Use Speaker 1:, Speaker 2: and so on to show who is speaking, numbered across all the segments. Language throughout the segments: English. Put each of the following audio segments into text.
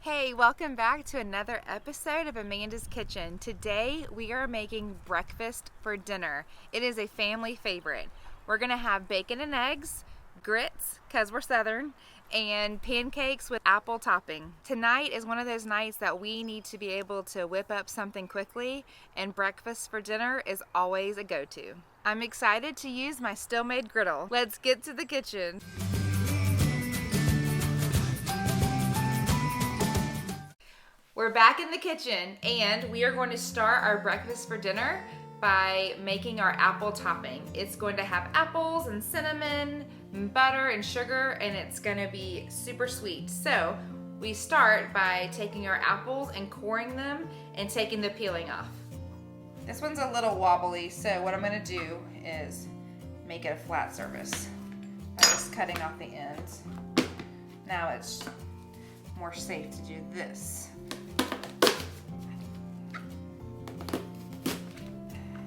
Speaker 1: Hey, welcome back to another episode of Amanda's Kitchen. Today we are making breakfast for dinner. It is a family favorite. We're gonna have bacon and eggs, grits, cause we're Southern, and pancakes with apple topping. Tonight is one of those nights that we need to be able to whip up something quickly, and breakfast for dinner is always a go-to. I'm excited to use my Steelmade griddle. Let's get to the kitchen. We're back in the kitchen and we are going to start our breakfast for dinner by making our apple topping. It's going to have apples and cinnamon, and butter and sugar, and it's going to be super sweet. So we start by taking our apples and coring them and taking the peeling off. This one's a little wobbly, so what I'm going to do is make it a flat surface by just cutting off the ends. Now it's more safe to do this.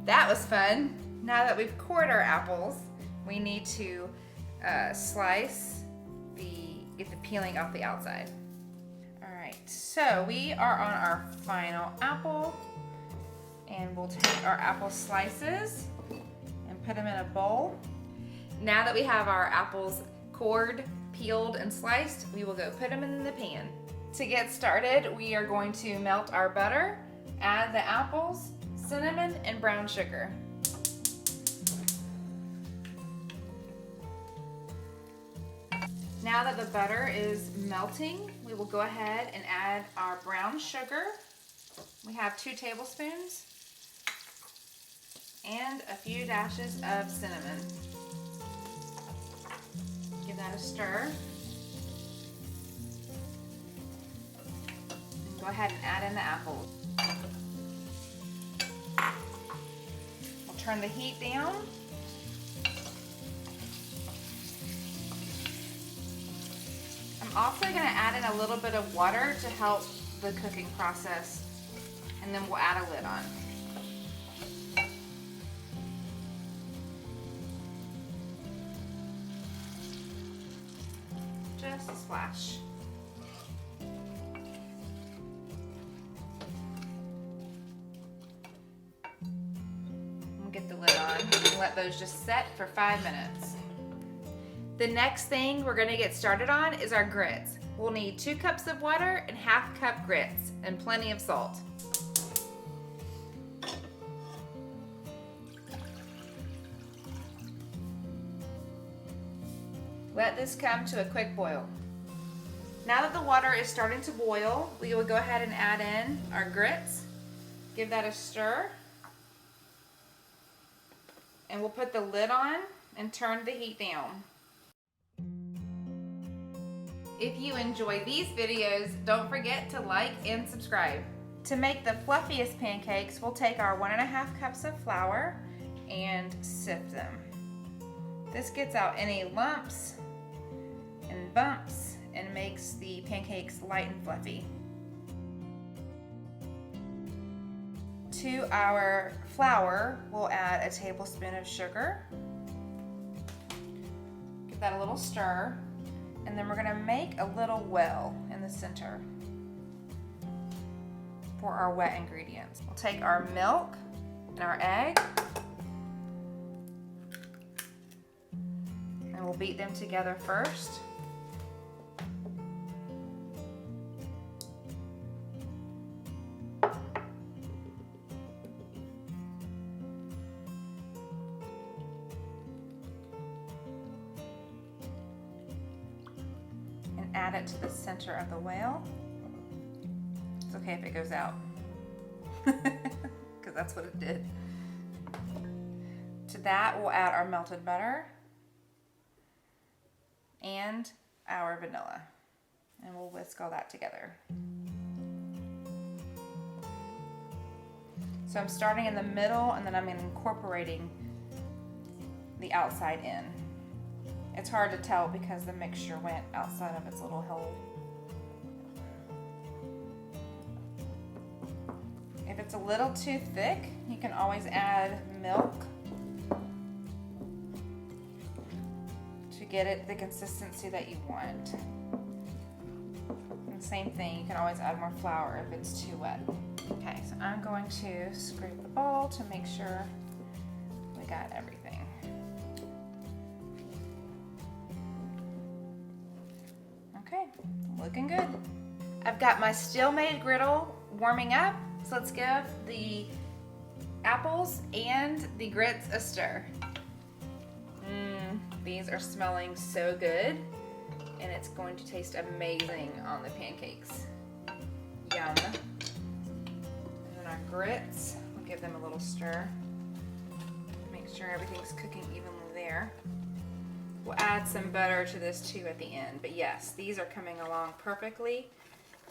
Speaker 1: That was fun. Now that we've cored our apples, we need to slice get the peeling off the outside. All right, so we are on our final apple, and we'll take our apple slices and put them in a bowl. Now that we have our apples cored, peeled, and sliced, we will go put them in the pan. To get started, we are going to melt our butter, add the apples, cinnamon, and brown sugar. Now that the butter is melting, we will go ahead and add our brown sugar. We have 2 tablespoons and a few dashes of cinnamon. Give that a stir. And go ahead and add in the apples. Turn the heat down. I'm also going to add in a little bit of water to help the cooking process, and then we'll add a lid on. Just a splash. Get the lid on and let those just set for 5 minutes. The next thing we're going to get started on is our grits. We'll need 2 cups of water and ½ cup grits and plenty of salt. Let this come to a quick boil. Now that the water is starting to boil, we will go ahead and add in our grits. Give that a stir. And we'll put the lid on and turn the heat down. If you enjoy these videos, don't forget to like and subscribe. To make the fluffiest pancakes, we'll take our 1½ cups of flour and sift them. This gets out any lumps and bumps and makes the pancakes light and fluffy. To our flour, we'll add a tablespoon of sugar. Give that a little stir, and then we're going to make a little well in the center for our wet ingredients. We'll take our milk and our egg, and we'll beat them together first. Add it to the center of the whale. It's okay if it goes out, because that's what it did. To that, we'll add our melted butter and our vanilla, and we'll whisk all that together. So I'm starting in the middle, and then I'm incorporating the outside in. It's hard to tell because the mixture went outside of its little hole. If it's a little too thick, you can always add milk to get it the consistency that you want. And same thing. You can always add more flour if it's too wet. Okay, so I'm going to scrape the bowl to make sure we got everything. Okay, looking good. I've got my Steelmade griddle warming up, so let's give the apples and the grits a stir. These are smelling so good, and it's going to taste amazing on the pancakes. Yum. And then our grits, we'll give them a little stir. Make sure everything's cooking evenly there. We'll add some butter to this too at the end, but yes, these are coming along perfectly.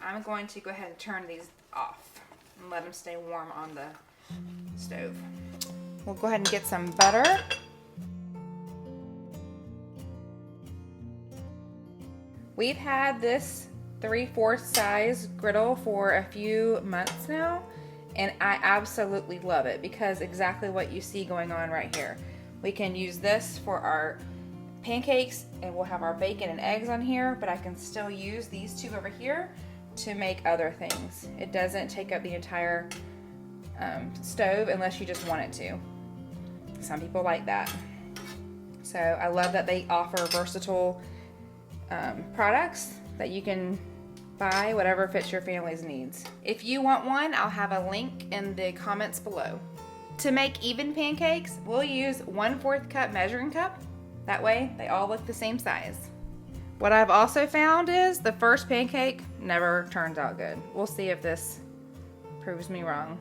Speaker 1: I'm going to go ahead and turn these off and let them stay warm on the stove. We'll go ahead and get some butter. We've had this 3/4 size griddle for a few months now, and I absolutely love it because exactly what you see going on right here. We can use this for our pancakes, and we'll have our bacon and eggs on here, but I can still use these two over here to make other things. It doesn't take up the entire stove unless you just want it to. Some people like that. So I love that they offer versatile products that you can buy whatever fits your family's needs. If you want one, I'll have a link in the comments below. To make even pancakes, we'll use 1/4 cup measuring cup. That way they all look the same size. What I've also found is the first pancake never turns out good. We'll see if this proves me wrong.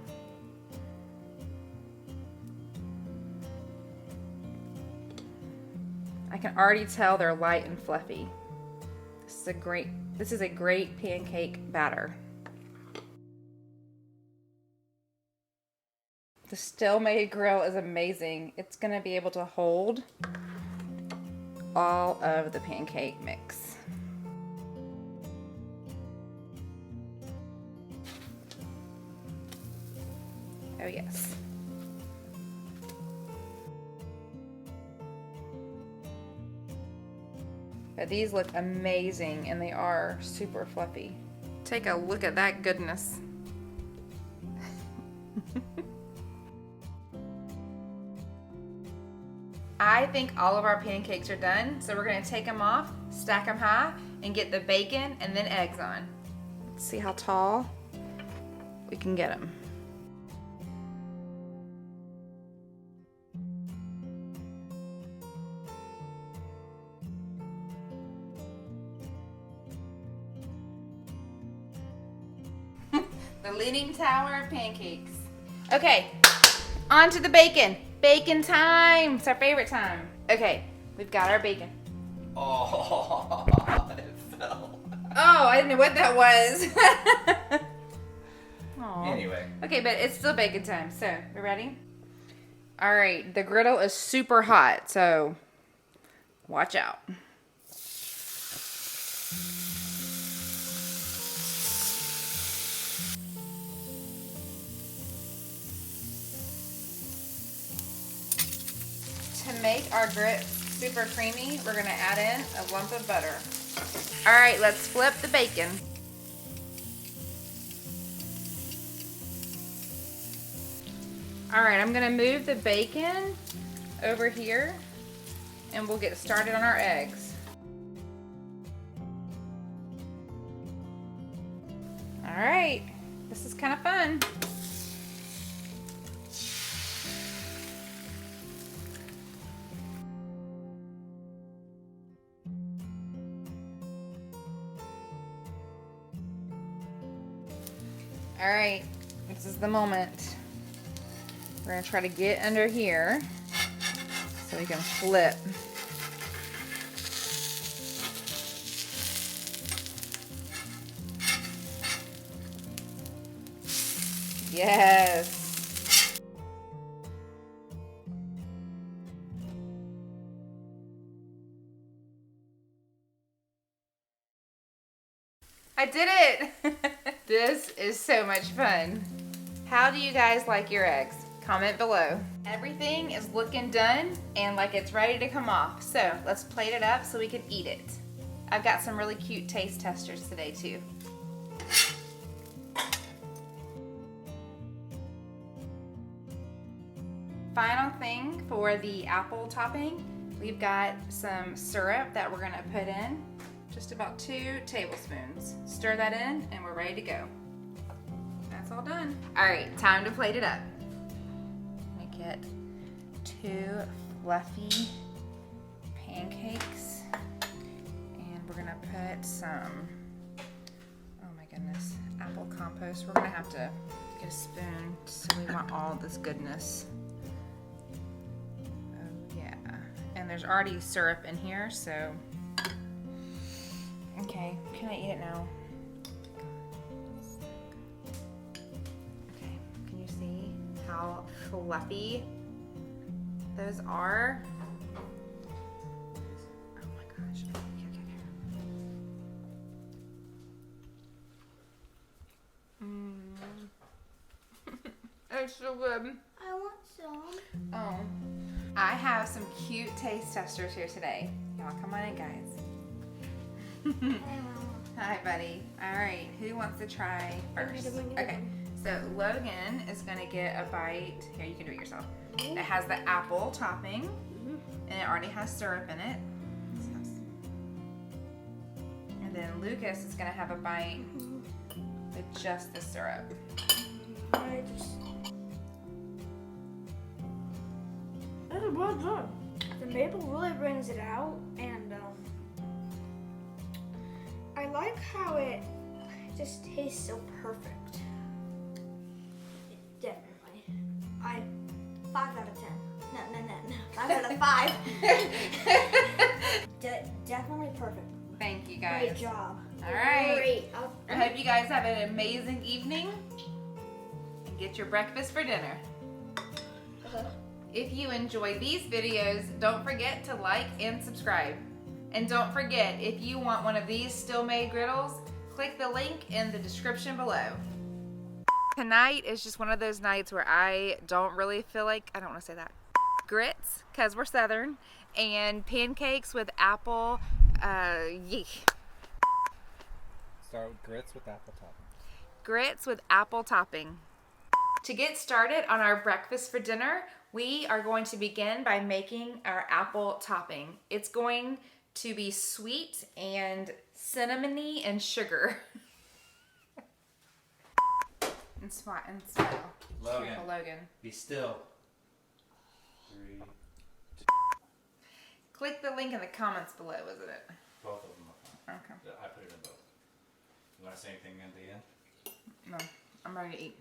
Speaker 1: I can already tell they're light and fluffy. This is a great pancake batter. The Steelmade grill is amazing. It's gonna be able to hold all of the pancake mix. Oh yes. But these look amazing, and they are super fluffy. Take a look at that goodness. I think all of our pancakes are done, so we're gonna take them off, stack them high, and get the bacon and then eggs on. Let's see how tall we can get them. The Leaning Tower of Pancakes. Okay, on to the bacon. Bacon time. It's our favorite time. Okay, we've got our bacon.
Speaker 2: Oh, it fell.
Speaker 1: Oh, I didn't know what that was. Aw.
Speaker 2: Anyway.
Speaker 1: Okay, but it's still bacon time. So, we ready? All right, the griddle is super hot, so watch out. To make our grits super creamy, we're gonna add in a lump of butter. All right, let's flip the bacon. All right, I'm gonna move the bacon over here, and we'll get started on our eggs. All right, this is kind of fun. All right, this is the moment. We're gonna try to get under here so we can flip. Yes. I did it! This is so much fun. How do you guys like your eggs? Comment below. Everything is looking done and like it's ready to come off. So let's plate it up so we can eat it. I've got some really cute taste testers today too. Final thing for the apple topping, we've got some syrup that we're gonna put in, just about 2 tablespoons. Stir that in and we're ready to go. That's all done. All right, time to plate it up. I'm gonna get 2 fluffy pancakes and we're gonna put some, oh my goodness, apple compost. We're gonna have to get a spoon so we want all this goodness. Oh yeah, and there's already syrup in here, so. Okay, can I eat it now? Okay, can you see how fluffy those are? Oh my gosh. It's so good.
Speaker 3: I want some.
Speaker 1: Oh. I have some cute taste testers here today. Y'all come on in, guys. Hi, buddy. All right, who wants to try first? Okay, so Logan is gonna get a bite. Here, you can do it yourself. It has the apple topping, and it already has syrup in it. And then Lucas is gonna have a bite with just the syrup.
Speaker 3: That's well done. The maple really brings it out, and I like how it just tastes so perfect. Definitely. 5 out of 10. No. 5 out of 5. Definitely perfect.
Speaker 1: Thank you, guys.
Speaker 3: Great job.
Speaker 1: All right.
Speaker 3: Great.
Speaker 1: I hope you guys have an amazing evening and get your breakfast for dinner. If you enjoy these videos, don't forget to like and subscribe. And don't forget, if you want one of these Steelmade griddles, click the link in the description below. Tonight is just one of those nights where I don't really feel like, I don't want to say that, grits, because we're Southern, and pancakes with apple,
Speaker 2: Start with grits with apple topping.
Speaker 1: Grits with apple topping. To get started on our breakfast for dinner, we are going to begin by making our apple topping. It's going to be sweet and cinnamony and sugar. and smile.
Speaker 2: Logan.
Speaker 1: Careful, Logan.
Speaker 2: Be still. 3.
Speaker 1: Click the link in the comments below, isn't it?
Speaker 2: Both of them are fine.
Speaker 1: Okay.
Speaker 2: I put it in both. You want to say anything at the end?
Speaker 1: No, I'm ready to eat.